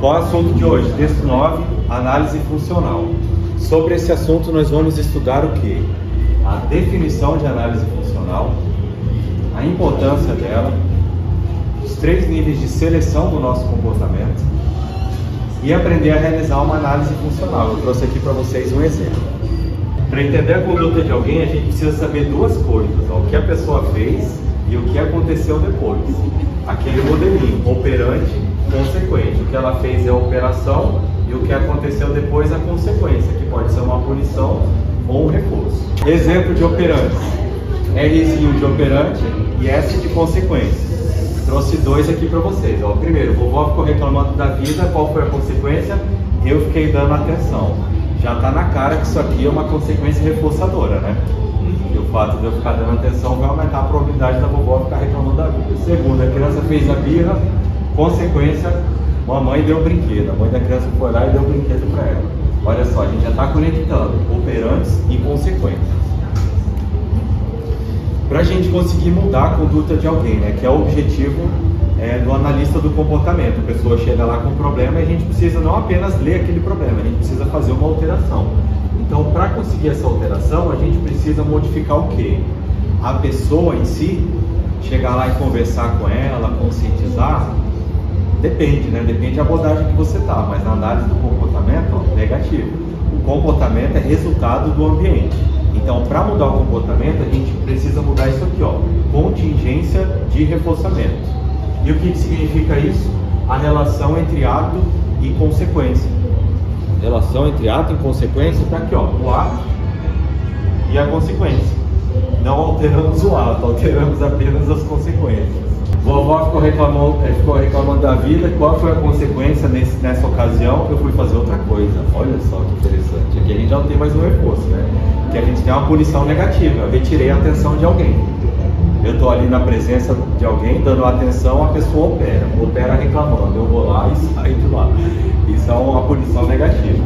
Qual é o assunto de hoje? Texto 9, análise funcional. Sobre esse assunto nós vamos estudar o quê? A definição de análise funcional, a importância dela, os 3 níveis de seleção do nosso comportamento e aprender a realizar uma análise funcional. Eu trouxe aqui para vocês um exemplo. Para entender a conduta de alguém, a gente precisa saber 2 coisas, o que a pessoa fez e o que aconteceu depois. Aquele modelinho, operante, consequente. O que ela fez é a operação e o que aconteceu depois é a consequência, que pode ser uma punição ou um reforço. Exemplo de operantes. Rzinho de operante e S de consequência. Trouxe 2 aqui para vocês. Ó, primeiro, vovó ficou reclamando da vida, qual foi a consequência? Eu fiquei dando atenção. Já está na cara que isso aqui é uma consequência reforçadora, né? E o fato de eu ficar dando atenção vai aumentar a probabilidade da vovó ficar reclamando da vida. Segundo, a criança fez a birra, consequência, mamãe deu o brinquedo. A mãe da criança foi lá e deu o brinquedo para ela. Olha só, a gente já está conectando operantes e consequências. Para a gente conseguir mudar a conduta de alguém, né, que é o objetivo do analista do comportamento. A pessoa chega lá com um problema e a gente precisa não apenas ler aquele problema, a gente precisa fazer uma alteração. Então, para conseguir essa alteração, a gente precisa modificar o quê? A pessoa em si, chegar lá e conversar com ela, conscientizar, depende, né? Depende da abordagem que você está, mas na análise do comportamento, ó, negativo. O comportamento é resultado do ambiente. Então, para mudar o comportamento, a gente precisa mudar isso aqui, ó, contingência de reforçamento. E o que significa isso? A relação entre ato e consequência. Relação entre ato e consequência está aqui, ó, o ato e a consequência. Não alteramos o ato, alteramos apenas as consequências. Vovó ficou reclamando da vida. Qual foi a consequência nessa ocasião? Eu fui fazer outra coisa. Olha só que interessante. Aqui a gente já não tem mais um reforço, né? Que a gente tem uma punição negativa. Eu retirei a atenção de alguém. Eu estou ali na presença de alguém, dando atenção, a pessoa opera reclamando. Eu vou lá e saio de lá. Isso é uma punição negativa.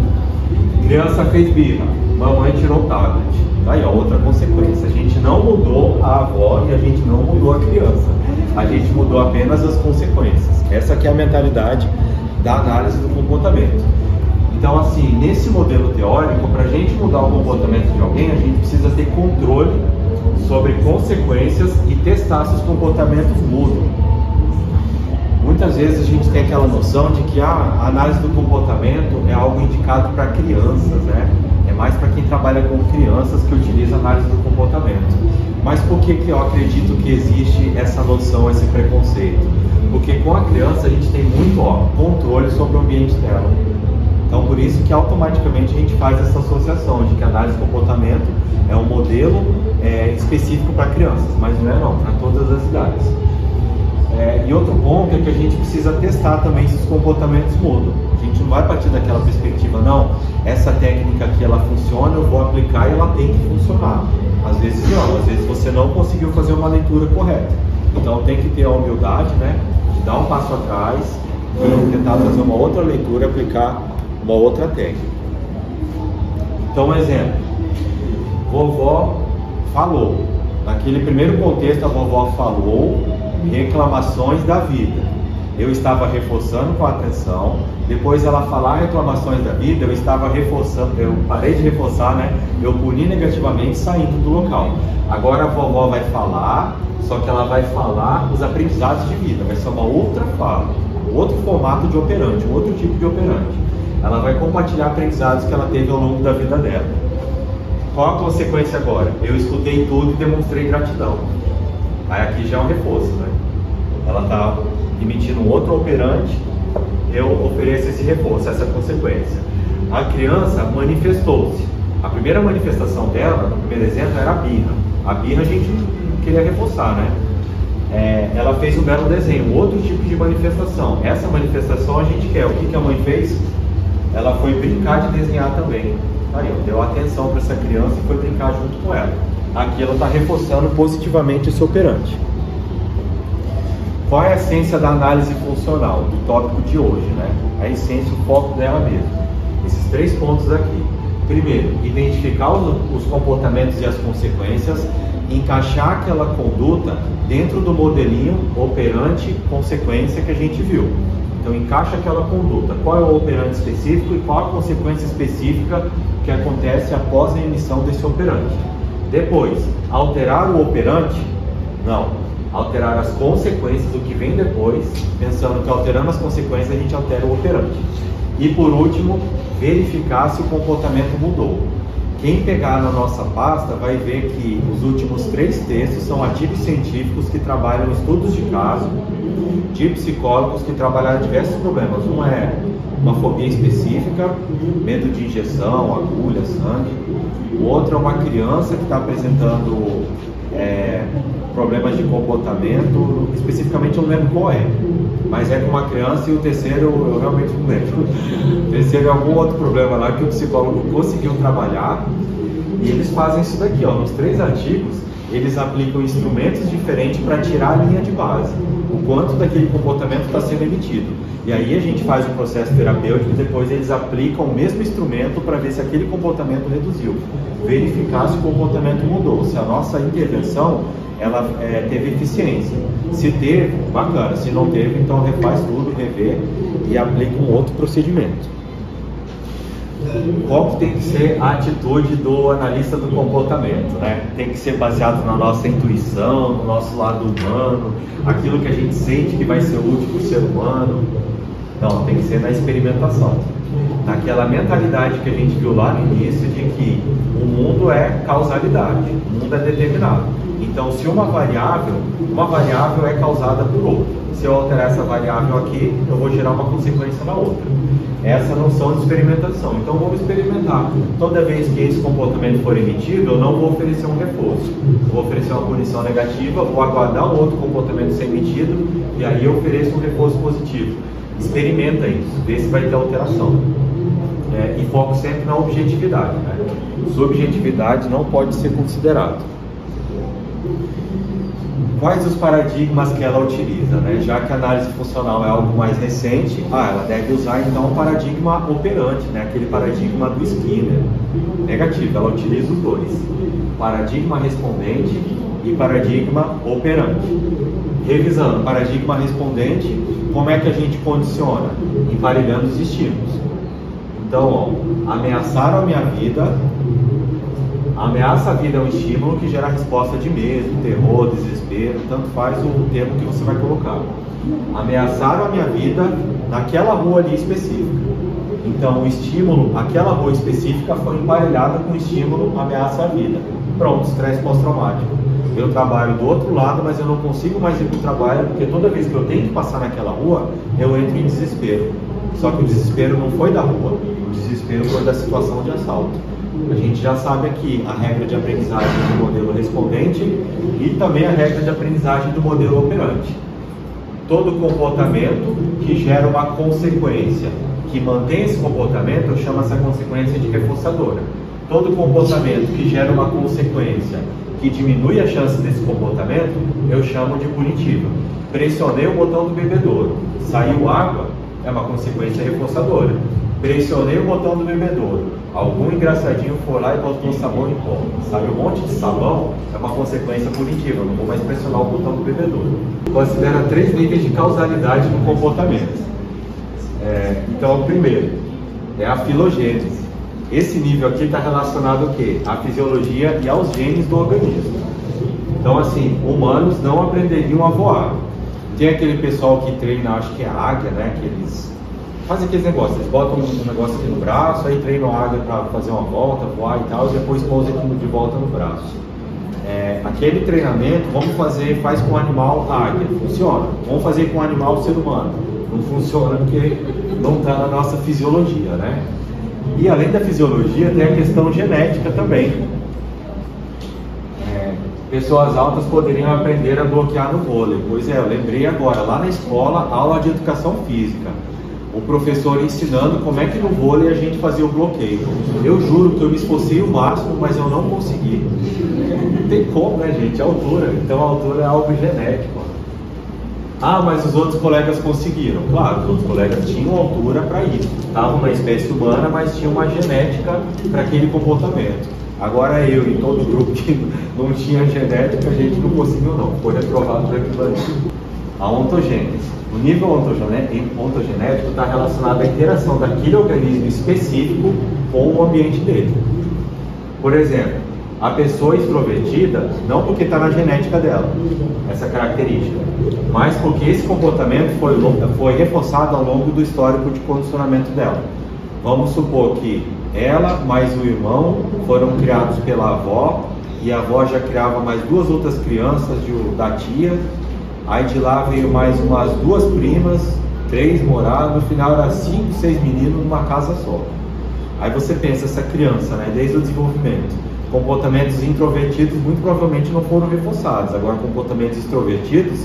Criança fez birra, mamãe tirou o tablet. Aí, ó, outra consequência. A gente não mudou a avó e a gente não mudou a criança. A gente mudou apenas as consequências. Essa aqui é a mentalidade da análise do comportamento. Então, assim, nesse modelo teórico, para a gente mudar o comportamento de alguém, a gente precisa ter controle sobre consequências e testar se os comportamentos mudam. Muitas vezes a gente tem aquela noção de que a análise do comportamento é algo indicado para crianças, né? É mais para quem trabalha com crianças que utiliza a análise do comportamento. Mas por que eu acredito que existe essa noção, esse preconceito? Porque com a criança a gente tem muito controle sobre o ambiente dela. Então por isso que automaticamente a gente faz essa associação de que a análise do comportamento é um modelo específico para crianças, mas não é não, para todas as idades. E outro ponto é que a gente precisa testar também se os comportamentos mudam. A gente não vai partir daquela perspectiva, não, essa técnica aqui ela funciona, eu vou aplicar e ela tem que funcionar. Às vezes não, às vezes você não conseguiu fazer uma leitura correta. Então tem que ter a humildade, né, de dar um passo atrás e tentar fazer uma outra leitura, aplicar uma outra técnica. Então, um exemplo, vovó falou. Naquele primeiro contexto, a vovó falou reclamações da vida. Eu estava reforçando com a atenção. Depois ela falar reclamações da vida, eu estava reforçando, eu parei de reforçar, né? Eu puni negativamente saindo do local. Agora a vovó vai falar, só que ela vai falar os aprendizados de vida. Vai ser uma outra fala, outro formato de operante, outro tipo de operante. Ela vai compartilhar aprendizados que ela teve ao longo da vida dela. Qual a consequência agora? Eu escutei tudo e demonstrei gratidão. Aí aqui já é um reforço, né? Ela está emitindo um outro operante, eu ofereço esse reforço, essa consequência. A criança manifestou-se. A primeira manifestação dela, no primeiro exemplo, era a birra. A birra a gente não queria reforçar, né? Ela fez um belo desenho, outro tipo de manifestação. Essa manifestação a gente quer. O que a mãe fez? Ela foi brincar de desenhar também. Aí, deu atenção para essa criança e foi brincar junto com ela. Aqui ela está reforçando positivamente esse operante. Qual é a essência da análise funcional, do tópico de hoje, né? A essência, o foco dela mesmo. Esses 3 pontos aqui. Primeiro, identificar os comportamentos e as consequências, encaixar aquela conduta dentro do modelinho operante consequência que a gente viu. Então encaixa aquela conduta, qual é o operante específico e qual a consequência específica que acontece após a emissão desse operante. Depois, alterar o operante? Não. Alterar as consequências do que vem depois, pensando que alterando as consequências a gente altera o operante. E por último, verificar se o comportamento mudou. Quem pegar na nossa pasta vai ver que os últimos 3 textos são artigos científicos que trabalham estudos de caso, de psicólogos que trabalharam diversos problemas. Um é uma fobia específica, medo de injeção, agulha, sangue. O outro é uma criança que está apresentando problemas de comportamento, especificamente eu não lembro qual é, mas é com uma criança, e o terceiro eu realmente não lembro. O terceiro é algum outro problema lá que o psicólogo conseguiu trabalhar, e eles fazem isso daqui, ó, nos 3 artigos, eles aplicam instrumentos diferentes para tirar a linha de base, o quanto daquele comportamento está sendo emitido. E aí a gente faz o processo terapêutico e depois eles aplicam o mesmo instrumento para ver se aquele comportamento reduziu, verificar se o comportamento mudou, se a nossa intervenção ela teve eficiência. Se teve, bacana. Se não teve, então refaz tudo, revê e aplica um outro procedimento. Qual que tem que ser a atitude do analista do comportamento, né? Tem que ser baseado na nossa intuição, no nosso lado humano, aquilo que a gente sente que vai ser útil para o ser humano. Não, tem que ser na experimentação. Naquela mentalidade que a gente viu lá no início de que o mundo é causalidade, o mundo é determinado. Então, se uma variável é causada por outra. Se eu alterar essa variável aqui, eu vou gerar uma consequência na outra. Essa não são de experimentação. Então, vamos experimentar. Toda vez que esse comportamento for emitido, eu não vou oferecer um reforço. Eu vou oferecer uma punição negativa, vou aguardar um outro comportamento ser emitido e aí eu ofereço um reforço positivo. Experimenta isso, vê se vai ter alteração. E foco sempre na objetividade, né? Subjetividade não pode ser considerado. Quais os paradigmas que ela utiliza, né? Já que a análise funcional é algo mais recente, ela deve usar então o paradigma operante, né? Aquele paradigma do Skinner. Negativo, ela utiliza os dois: paradigma respondente e paradigma operante. Revisando, paradigma respondente, como é que a gente condiciona? Emparelhando os estímulos. Então, ameaçaram a minha vida. A ameaça à vida é um estímulo que gera resposta de medo, terror, desespero, tanto faz o termo que você vai colocar. Ameaçaram a minha vida naquela rua ali específica. Então, o estímulo, aquela rua específica, foi emparelhada com o estímulo ameaça à vida. Pronto, estresse pós-traumático. Eu trabalho do outro lado, mas eu não consigo mais ir para o trabalho, porque toda vez que eu tenho que passar naquela rua, eu entro em desespero. Só que o desespero não foi da rua, o desespero foi da situação de assalto. A gente já sabe aqui a regra de aprendizagem do modelo respondente e também a regra de aprendizagem do modelo operante. Todo comportamento que gera uma consequência que mantém esse comportamento, eu chamo essa consequência de reforçadora. Todo comportamento que gera uma consequência que diminui a chance desse comportamento, eu chamo de punitiva. Pressionei o botão do bebedouro, saiu água, é uma consequência reforçadora. Pressionei o botão do bebedouro, algum engraçadinho foi lá e botou sabão em pó, saiu um monte de sabão, é uma consequência punitiva, eu não vou mais pressionar o botão do bebedouro. Considera 3 níveis de causalidade no comportamento. Então, o primeiro é a filogênese. Esse nível aqui está relacionado ao quê? À fisiologia e aos genes do organismo. Então, assim, humanos não aprenderiam a voar. Tem aquele pessoal que treina, acho que é a águia, né? Que eles fazem aqueles negócios, eles botam um negócio aqui no braço, aí treinam a águia para fazer uma volta, voar e tal, e depois pousam de volta no braço. Aquele treinamento, faz com o animal a águia, funciona. Vamos fazer com o animal ser humano. Não funciona porque não está na nossa fisiologia, né? E além da fisiologia, tem a questão genética também. Pessoas altas poderiam aprender a bloquear no vôlei. Pois é, eu lembrei agora, lá na escola, aula de educação física. O professor ensinando como é que no vôlei a gente fazia o bloqueio. Eu juro que eu me esforcei o máximo, mas eu não consegui. Não tem como, né, gente? A altura. Então a altura é algo genético. Mas os outros colegas conseguiram. Claro, os outros colegas tinham altura para isso. Estavam na espécie humana, mas tinham uma genética para aquele comportamento. Agora eu e todo o grupo que não tinha genética, a gente não conseguiu não. Foi reprovado por aquilo ali. A ontogênese. O nível ontogenético está relacionado à interação daquele organismo específico com o ambiente dele. Por exemplo, a pessoa extrovertida, não porque está na genética dela, essa característica, mas porque esse comportamento foi reforçado ao longo do histórico de condicionamento dela. Vamos supor que ela mais o irmão foram criados pela avó, e a avó já criava mais 2 outras crianças da tia, aí de lá veio mais umas 2 primas, 3 moraram, no final era 5, 6 meninos numa casa só. Aí você pensa, essa criança, né, desde o desenvolvimento, comportamentos introvertidos muito provavelmente não foram reforçados, agora comportamentos extrovertidos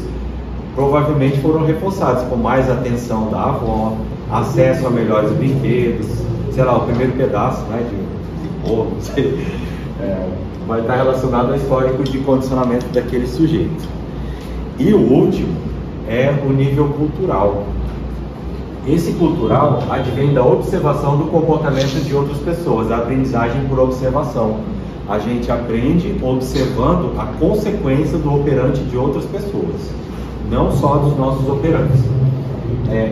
provavelmente foram reforçados, com mais atenção da avó, acesso a melhores brinquedos, sei lá, o primeiro pedaço, né, de bolo, não sei, vai estar relacionado ao histórico de condicionamento daquele sujeito. E o último é o nível cultural. Esse cultural advém da observação do comportamento de outras pessoas, a aprendizagem por observação. A gente aprende observando a consequência do operante de outras pessoas, não só dos nossos operantes.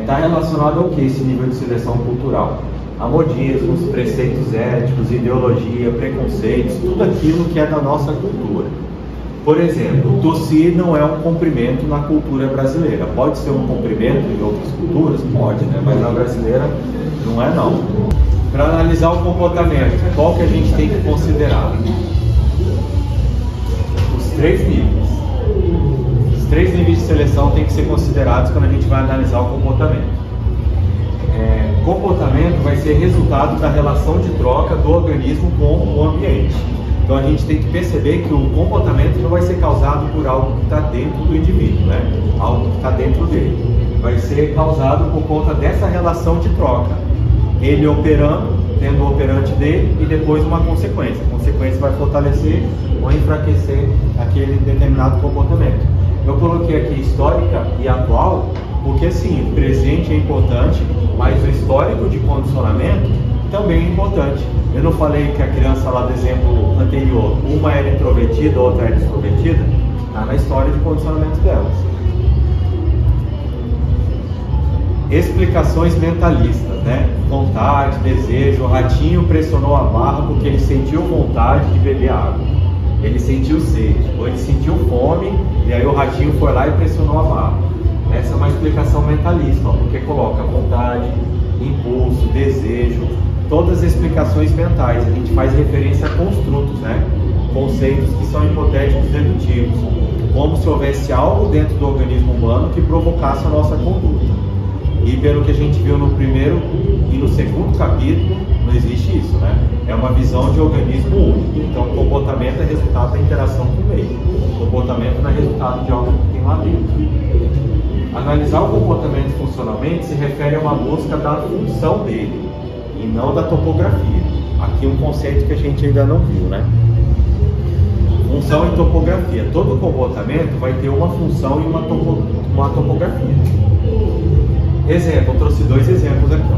Está relacionado ao que esse nível de seleção cultural? A modismos, preceitos éticos, ideologia, preconceitos, tudo aquilo que é da nossa cultura. Por exemplo, tossir não é um cumprimento na cultura brasileira. Pode ser um cumprimento em outras culturas? Pode, né? Mas na brasileira não é não. Para analisar o comportamento, qual que a gente tem que considerar? Os 3 níveis. Os 3 níveis de seleção têm que ser considerados quando a gente vai analisar o comportamento. Comportamento vai ser resultado da relação de troca do organismo com o ambiente. Então a gente tem que perceber que o comportamento não vai ser causado por algo que está dentro do indivíduo, né? Algo que está dentro dele. Vai ser causado por conta dessa relação de troca. Ele operando, tendo o operante dele e depois uma consequência. A consequência vai fortalecer ou enfraquecer aquele determinado comportamento. Eu coloquei aqui histórica e atual, porque sim, o presente é importante, mas o histórico de condicionamento também é importante. Eu não falei que a criança lá do exemplo anterior, uma era introvertida, outra era extrovertida? Está na história de condicionamento delas. Explicações mentalistas, né? Vontade, desejo, o ratinho pressionou a barra porque ele sentiu vontade de beber água. Ele sentiu sede, ou ele sentiu fome, e aí o ratinho foi lá e pressionou a barra. Essa é uma explicação mentalista, porque coloca vontade, impulso, desejo, todas as explicações mentais. A gente faz referência a construtos, né? Conceitos que são hipotéticos dedutivos, como se houvesse algo dentro do organismo humano que provocasse a nossa conduta. E pelo que a gente viu no primeiro e no segundo capítulo, não existe isso, né? É uma visão de organismo único. Então, o comportamento é resultado da interação com o meio. O comportamento não é resultado de algo que tem lá dentro. Analisar o comportamento funcionalmente se refere a uma busca da função dele e não da topografia. Aqui um conceito que a gente ainda não viu, né? Função e topografia. Todo comportamento vai ter uma função e uma topografia. Exemplo, eu trouxe 2 exemplos aqui.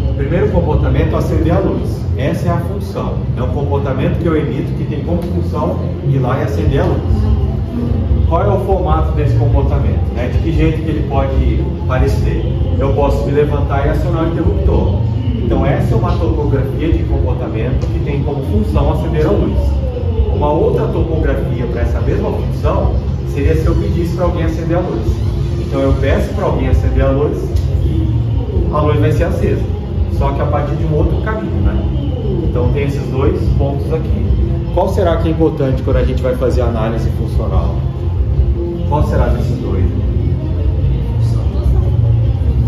O primeiro comportamento é acender a luz. Essa é a função. É um comportamento que eu emito que tem como função ir lá e acender a luz. Qual é o formato desse comportamento? Né? De que jeito que ele pode parecer? Eu posso me levantar e acionar o interruptor. Então essa é uma topografia de comportamento que tem como função acender a luz. Uma outra topografia para essa mesma função seria se eu pedisse para alguém acender a luz. Então eu peço para alguém acender a luz vai ser acesa. Só que a partir de um outro caminho, né? Então tem esses 2 pontos aqui. Qual será que é importante quando a gente vai fazer a análise funcional? Qual será desses 2?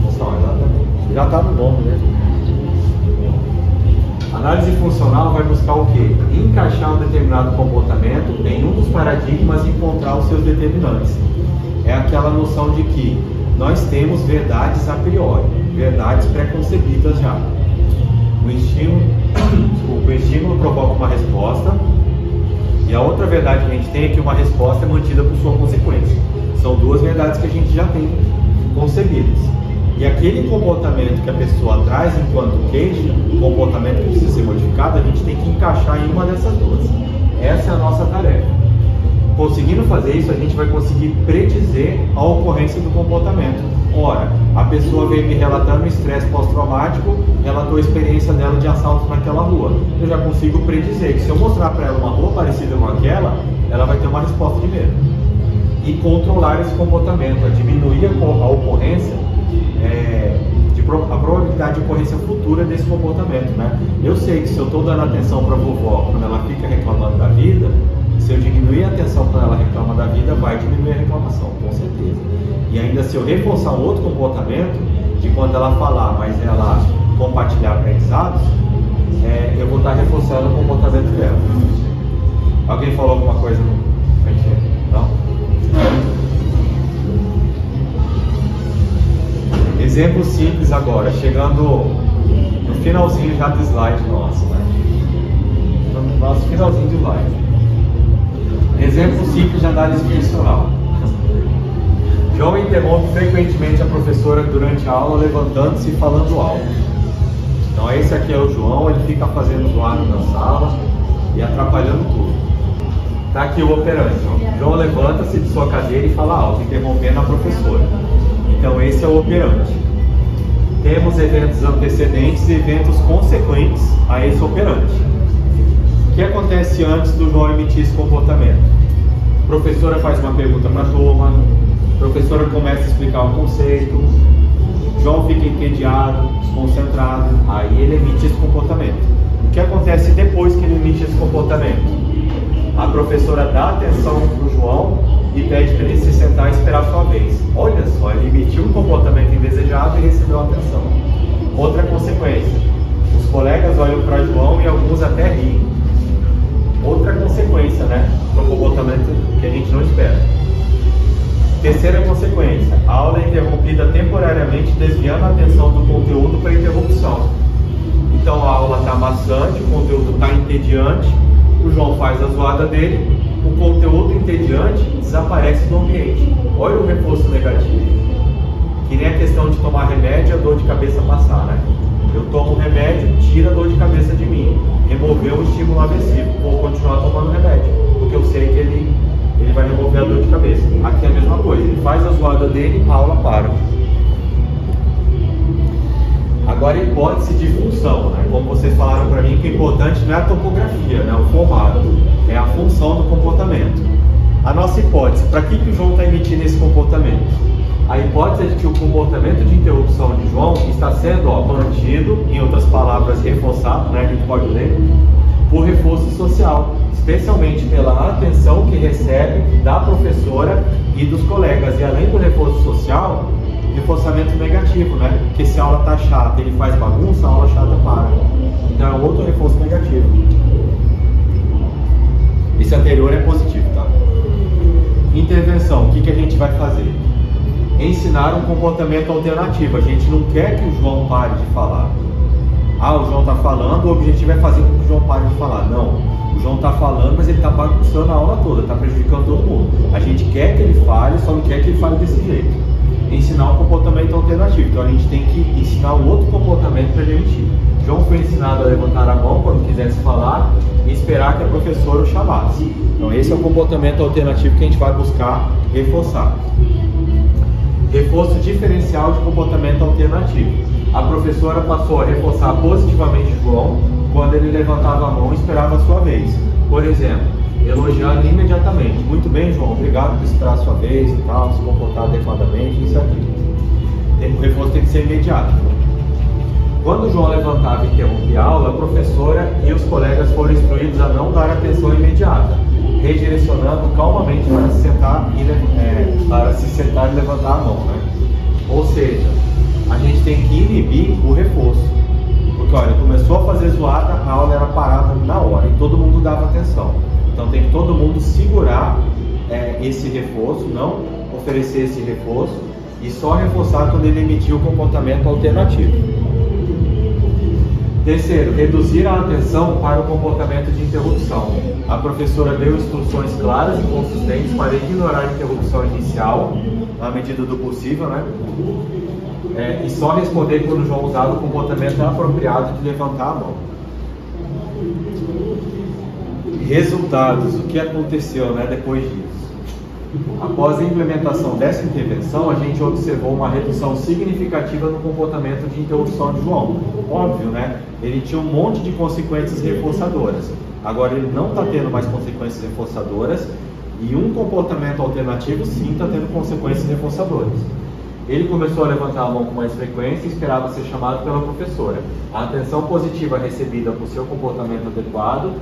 Função, exatamente. Já está no nome, né? Análise funcional vai buscar o quê? Encaixar um determinado comportamento em um dos paradigmas e encontrar os seus determinantes. É aquela noção de que nós temos verdades a priori, verdades pré-concebidas já. O estímulo provoca uma resposta, e a outra verdade que a gente tem é que uma resposta é mantida por sua consequência. São 2 verdades que a gente já tem concebidas. E aquele comportamento que a pessoa traz enquanto queixa, o comportamento que precisa ser modificado, a gente tem que encaixar em uma dessas 2. Essa é a nossa tarefa. Conseguindo fazer isso, a gente vai conseguir predizer a ocorrência do comportamento, Ora, a pessoa veio me relatando um estresse pós-traumático, relatou a experiência dela de assalto naquela rua. Eu já consigo predizer que se eu mostrar para ela uma rua parecida com aquela, ela vai ter uma resposta de medo. E controlar esse comportamento, diminuir a ocorrência, a probabilidade de ocorrência futura desse comportamento, né? Eu sei que se eu estou dando atenção para a vovó quando ela fica reclamando da vida, se eu diminuir a atenção quando ela reclama da vida, vai diminuir a reclamação, com certeza. E ainda se eu reforçar um outro comportamento, de quando ela falar, mas ela compartilhar aprendizados, eu vou estar reforçando o comportamento dela. Alguém falou alguma coisa? Não? Exemplo simples agora, chegando no finalzinho já do slide nosso, né? No nosso finalzinho do slide. Exemplo simples de análise funcional. João interrompe frequentemente a professora durante a aula, levantando-se e falando alto. Então esse aqui é o João, ele fica fazendo zoado na sala e atrapalhando tudo. Está aqui o operante. João levanta-se de sua cadeira e fala alto, interrompendo a professora. Então esse é o operante. Temos eventos antecedentes e eventos consequentes a esse operante. O que acontece antes do João emitir esse comportamento? A professora faz uma pergunta para a turma, a professora começa a explicar o conceito, João fica entediado, desconcentrado, aí ele emite esse comportamento. O que acontece depois que ele emite esse comportamento? A professora dá atenção para o João e pede para ele se sentar e esperar a sua vez. Olha só, ele emitiu um comportamento indesejado e recebeu atenção. Outra consequência, os colegas olham para João e alguns até riem. Outra consequência, né, para um comportamento que a gente não espera. Terceira consequência, a aula é interrompida temporariamente, desviando a atenção do conteúdo para a interrupção. Então a aula está maçante, o conteúdo está entediante, o João faz a zoada dele, o conteúdo entediante desaparece do ambiente. Olha o reforço negativo. Que nem a questão de tomar remédio e a dor de cabeça passar, né? Eu tomo um remédio, tira a dor de cabeça de mim. Removeu o estímulo aversivo. Vou continuar tomando remédio, porque eu sei que ele vai remover a dor de cabeça. Aqui é a mesma coisa. Ele faz a zoada dele, a aula para. Agora, hipótese de função, né? Como vocês falaram para mim, que o importante não é a topografia, né? O formato, é a função do comportamento. A nossa hipótese, para que o João está emitindo esse comportamento? A hipótese é de que o comportamento de interrupção de João está sendo mantido, em outras palavras, reforçado, né? A gente pode ler, por reforço social, especialmente pela atenção que recebe da professora e dos colegas. E além do reforço social, reforçamento negativo, né? Porque se a aula está chata e ele faz bagunça, a aula chata para. Então é outro reforço negativo. Esse anterior é positivo, tá? Intervenção, o que a gente vai fazer? Ensinar um comportamento alternativo. A gente não quer que o João pare de falar. O João está falando, o objetivo é fazer com que o João pare de falar. Não, o João está falando, mas ele está bagunçando a aula toda, está prejudicando todo mundo. A gente quer que ele fale, só não quer que ele fale desse jeito. Ensinar um comportamento alternativo. Então a gente tem que ensinar um outro comportamento para ele emitir. João foi ensinado a levantar a mão quando quisesse falar e esperar que a professora o chamasse. Então esse é o comportamento alternativo que a gente vai buscar reforçar. Reforço diferencial de comportamento alternativo. A professora passou a reforçar positivamente João quando ele levantava a mão e esperava a sua vez. Por exemplo, elogiando imediatamente. Muito bem, João, obrigado por esperar a sua vez e tal, se comportar adequadamente, isso aqui. O reforço tem que ser imediato. Quando o João levantava e interrompia a aula, a professora e os colegas foram instruídos a não dar atenção imediata, redirecionando calmamente para se sentar e levantar a mão, né? Ou seja, a gente tem que inibir o reforço. Porque olha, começou a fazer zoada, a aula era parada na hora e todo mundo dava atenção. Então tem que todo mundo segurar esse reforço, não oferecer esse reforço e só reforçar quando ele emitir o comportamento alternativo. Terceiro, reduzir a atenção para o comportamento de interrupção. A professora deu instruções claras e consistentes para ignorar a interrupção inicial, na medida do possível, né? E só responder quando o João usar o comportamento apropriado de levantar a mão. Resultados, o que aconteceu, né, depois disso? Após a implementação dessa intervenção, a gente observou uma redução significativa no comportamento de interrupção de João. Óbvio, né? Ele tinha um monte de consequências reforçadoras. Agora ele não está tendo mais consequências reforçadoras e um comportamento alternativo sim está tendo consequências reforçadoras. Ele começou a levantar a mão com mais frequência e esperava ser chamado pela professora. A atenção positiva recebida por seu comportamento adequado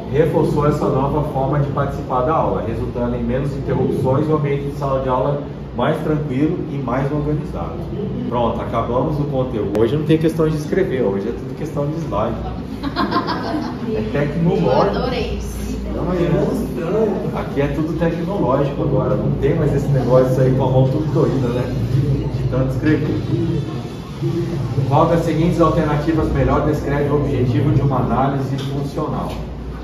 reforçou essa nova forma de participar da aula, resultando em menos interrupções e um ambiente de sala de aula mais tranquilo e mais organizado. Pronto, acabamos o conteúdo. Hoje não tem questão de escrever, hoje é tudo questão de slide. É tecnológico. Eu adorei isso. Não, aqui é tudo tecnológico agora, não tem mais esse negócio aí com a mão tudo doída, né? De tanto escrever. Qual das seguintes alternativas melhor descreve o objetivo de uma análise funcional?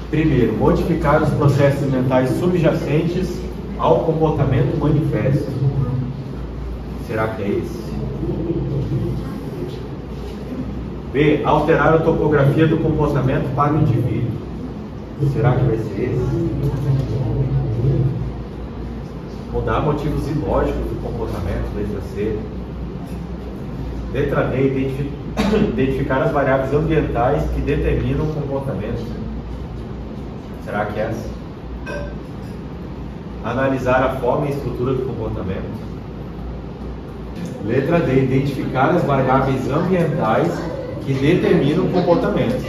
Primeiro, modificar os processos mentais subjacentes ao comportamento manifesto. Será que é esse? B. Alterar a topografia do comportamento para o indivíduo. Será que vai ser esse? Mudar motivos ilógicos do comportamento, letra C. Letra D. Identificar as variáveis ambientais que determinam o comportamento. Será que é essa? Analisar a forma e estrutura do comportamento. Letra D. Identificar as variáveis ambientais que determinam o comportamento.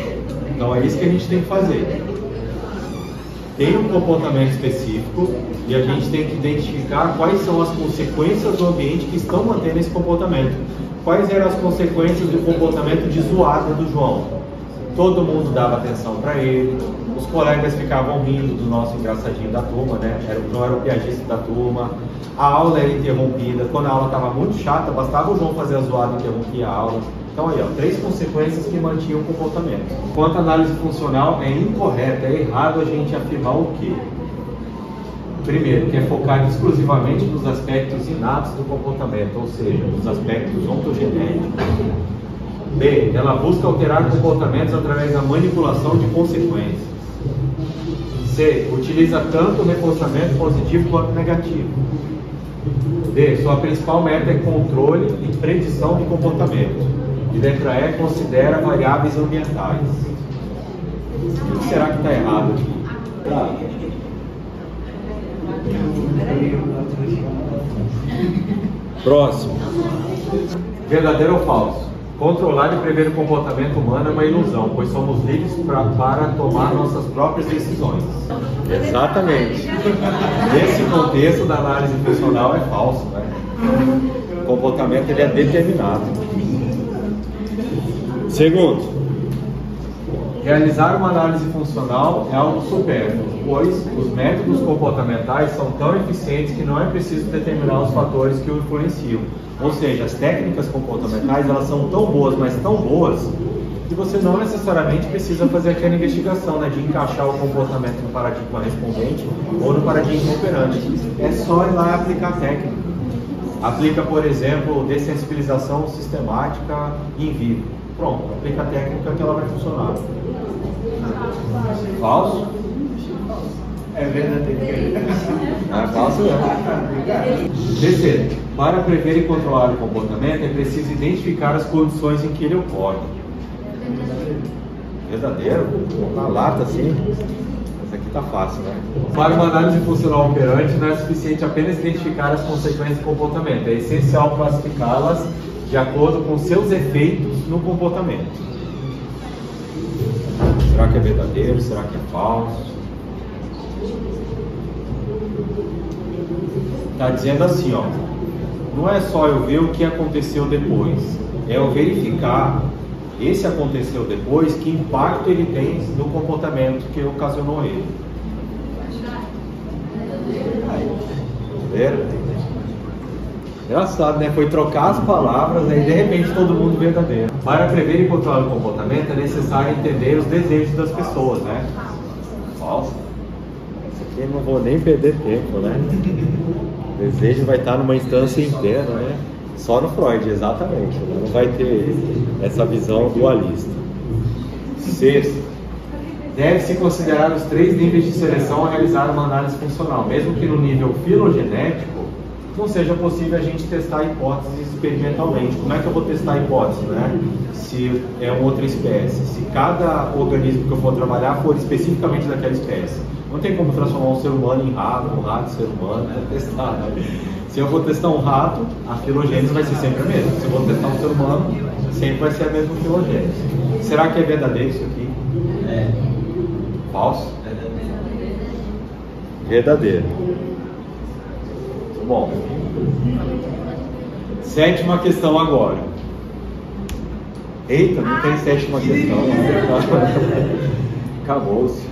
Então é isso que a gente tem que fazer. Tem um comportamento específico e a gente tem que identificar quais são as consequências do ambiente que estão mantendo esse comportamento. Quais eram as consequências do comportamento de zoada do João? Todo mundo dava atenção para ele, os colegas ficavam rindo do nosso engraçadinho da turma, né? Não era o piadista da turma, a aula era interrompida, quando a aula estava muito chata, bastava o João fazer a zoada e interrompia a aula. Então aí, ó, 3 consequências que mantinham o comportamento. Enquanto a análise funcional é incorreta, é errado a gente afirmar o quê? Primeiro, que é focar exclusivamente nos aspectos inatos do comportamento, ou seja, nos aspectos ontogenéticos. B, ela busca alterar comportamentos através da manipulação de consequências. C, utiliza tanto o reforçamento positivo quanto negativo. D, sua principal meta é controle e predição de comportamento. E letra E, considera variáveis ambientais. O que será que está errado aqui? Próximo. Verdadeiro ou falso? Controlar e prever o comportamento humano é uma ilusão, pois somos livres para tomar nossas próprias decisões. Exatamente. Nesse contexto da análise funcional é falso, né? O comportamento ele é determinado. Segundo, realizar uma análise funcional é algo supérfluo, pois os métodos comportamentais são tão eficientes que não é preciso determinar os fatores que o influenciam. Ou seja, as técnicas comportamentais elas são tão boas, mas tão boas, que você não necessariamente precisa fazer aquela investigação, né, de encaixar o comportamento no paradigma respondente ou no paradigma operante. É só ir lá e aplicar a técnica. Aplica, por exemplo, dessensibilização sistemática em vivo. Pronto, aplica a técnica que ela vai funcionar. Falso? É verdadeiro. É falso mesmo. Terceiro, para prever e controlar o comportamento é preciso identificar as condições em que ele ocorre. Verdadeiro? Na lata assim. Essa aqui tá fácil, né? Para uma análise funcional operante não é suficiente apenas identificar as consequências do comportamento. É essencial classificá-las de acordo com seus efeitos no comportamento. Será que é verdadeiro? Será que é falso? Está dizendo assim, ó, não é só eu ver o que aconteceu depois, é eu verificar esse aconteceu depois, que impacto ele tem no comportamento que ocasionou ele. Engraçado, né? Foi trocar as palavras, aí de repente todo mundo verdadeiro. Para prever e controlar o comportamento é necessário entender os desejos das pessoas, né? Falso. Isso aqui eu não vou nem perder tempo, né? O desejo vai estar numa instância interna, né? Só no Freud, exatamente. Né? Não vai ter essa visão dualista. Sexto, Deve-se considerar os 3 níveis de seleção a realizar uma análise funcional, mesmo que no nível filogenético não seja possível a gente testar hipóteses experimentalmente. Como é que eu vou testar a hipótese, né? Se é uma outra espécie, se cada organismo que eu for trabalhar for especificamente daquela espécie. Não tem como transformar um ser humano em rato, um rato em ser humano, testar, né? Se eu vou testar um rato, a filogênese vai ser sempre a mesma. Se eu vou testar um ser humano, sempre vai ser a mesma filogênese. Será que é verdadeiro isso aqui? É. Falso? Verdadeiro. Bom. 7ª questão agora. Eita, não tem 7ª questão. Acabou-se.